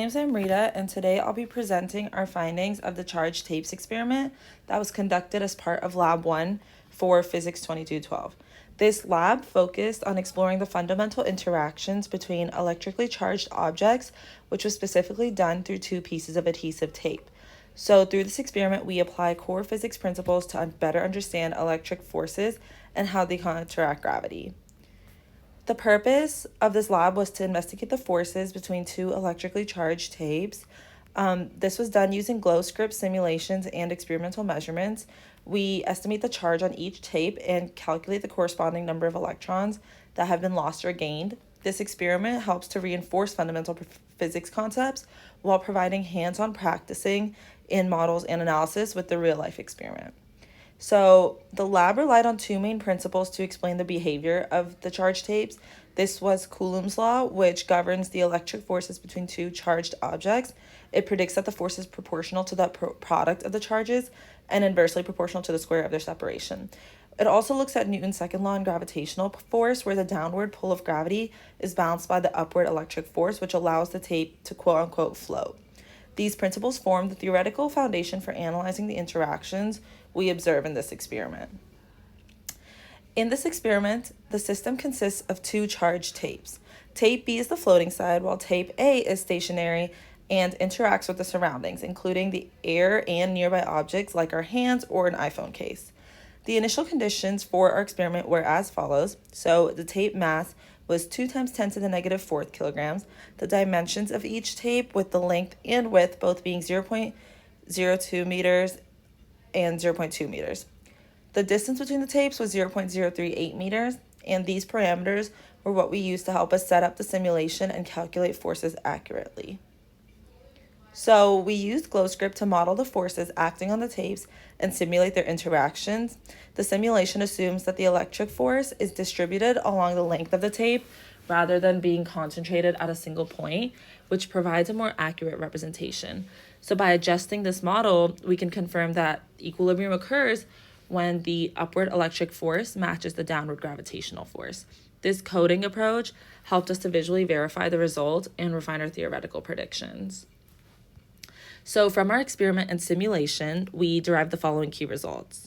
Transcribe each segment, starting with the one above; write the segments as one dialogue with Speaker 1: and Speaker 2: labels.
Speaker 1: My name is Amrita, and today I'll be presenting our findings of the charged tapes experiment that was conducted as part of Lab 1 for Physics 2212. This lab focused on exploring the fundamental interactions between electrically charged objects, which was specifically done through two pieces of adhesive tape. So through this experiment, we apply core physics principles to better understand electric forces and how they counteract gravity. The purpose of this lab was to investigate the forces between two electrically charged tapes. This was done using glow script simulations and experimental measurements. We estimate the charge on each tape and calculate the corresponding number of electrons that have been lost or gained. This experiment helps to reinforce fundamental physics concepts while providing hands-on practicing in models and analysis with the real-life experiment. So the lab relied on two main principles to explain the behavior of the charged tapes. This was Coulomb's law, which governs the electric forces between two charged objects. It predicts that the force is proportional to the product of the charges and inversely proportional to the square of their separation. It also looks at Newton's second law in gravitational force, where the downward pull of gravity is balanced by the upward electric force, which allows the tape to quote-unquote float. These principles form the theoretical foundation for analyzing the interactions we observe in this experiment. In this experiment, the system consists of two charged tapes. Tape B is the floating side, while tape A is stationary and interacts with the surroundings, including the air and nearby objects like our hands or an iPhone case. The initial conditions for our experiment were as follows. So the tape mass was 2 times 10 to the negative 4th kilograms. The dimensions of each tape, with the length and width both being 0.02 meters and 0.2 meters. The distance between the tapes was 0.038 meters, and these parameters were what we used to help us set up the simulation and calculate forces accurately. So we used GlowScript to model the forces acting on the tapes and simulate their interactions. The simulation assumes that the electric force is distributed along the length of the tape rather than being concentrated at a single point, which provides a more accurate representation. So by adjusting this model, we can confirm that equilibrium occurs when the upward electric force matches the downward gravitational force. This coding approach helped us to visually verify the result and refine our theoretical predictions. So from our experiment and simulation, we derived the following key results.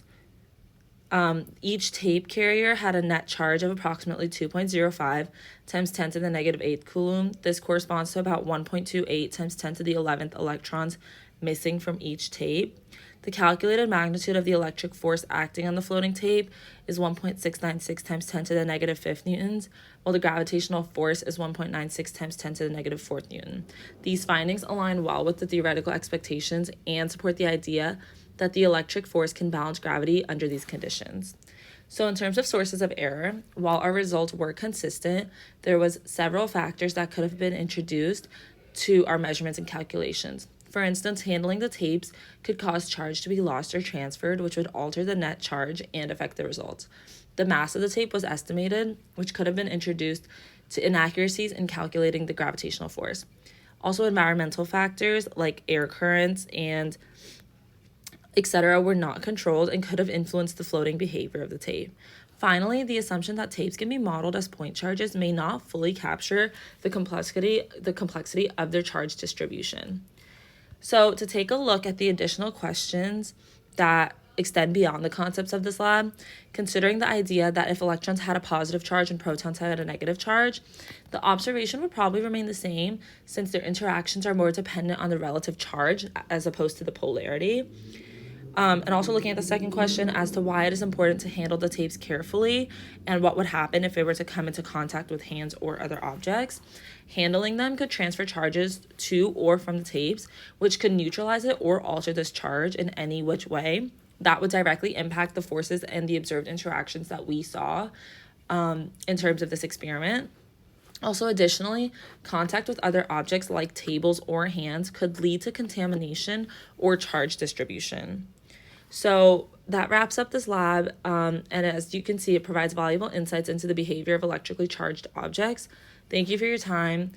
Speaker 1: Each tape carrier had a net charge of approximately 2.05 times 10 to the negative 8th coulomb. This corresponds to about 1.28 times 10 to the 11th electrons missing from each tape. The calculated magnitude of the electric force acting on the floating tape is 1.696 times 10 to the negative 5th newtons, while the gravitational force is 1.96 times 10 to the negative 4th newton. These findings align well with the theoretical expectations and support the idea that the electric force can balance gravity under these conditions. So in terms of sources of error, while our results were consistent, there was several factors that could have been introduced to our measurements and calculations. For instance, handling the tapes could cause charge to be lost or transferred, which would alter the net charge and affect the results. The mass of the tape was estimated, which could have been introduced to inaccuracies in calculating the gravitational force. Also, environmental factors like air currents and etc. were not controlled and could have influenced the floating behavior of the tape. Finally, the assumption that tapes can be modeled as point charges may not fully capture the complexity of their charge distribution. So to take a look at the additional questions that extend beyond the concepts of this lab, considering the idea that if electrons had a positive charge and protons had a negative charge, the observation would probably remain the same since their interactions are more dependent on the relative charge as opposed to the polarity. And also looking at the second question as to why it is important to handle the tapes carefully and what would happen if they were to come into contact with hands or other objects. Handling them could transfer charges to or from the tapes, which could neutralize it or alter this charge in any which way. That would directly impact the forces and the observed interactions that we saw in terms of this experiment. Also, additionally, contact with other objects like tables or hands could lead to contamination or charge distribution. So that wraps up this lab, and as you can see, it provides valuable insights into the behavior of electrically charged objects. Thank you for your time,